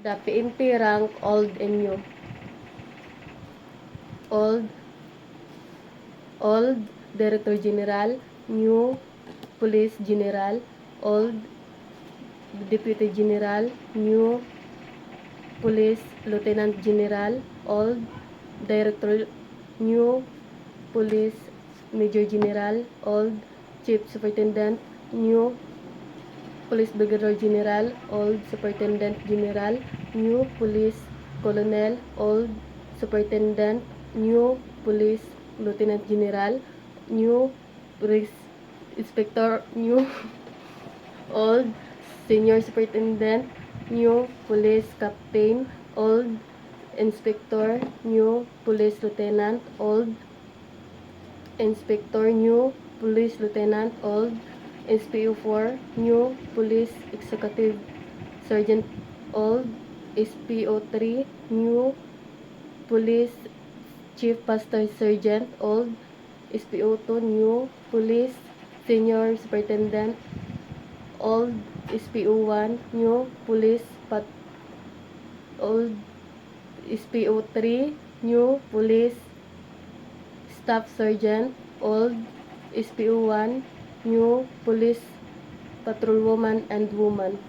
The PNP rank old and new. Old Director General, new Police General, old Deputy General, new Police Lieutenant General, old Director, new Police Major General, old Chief Superintendent, new Police Brigadier General, old Superintendent General, new Police Colonel, old Superintendent, new Police Lieutenant General, new Police Inspector, new old Senior Superintendent, new Police Captain, old Inspector, new Police Lieutenant, old Inspector, new Police Lieutenant, old SPO4, new Police Executive Sergeant, old SPO3, new Police Chief Master Sergeant, old SPO2, new Police Senior Superintendent, old SPO1, new Police old SPO3, new Police Staff Sergeant, old SPO1, new Police Patrolwoman and Woman.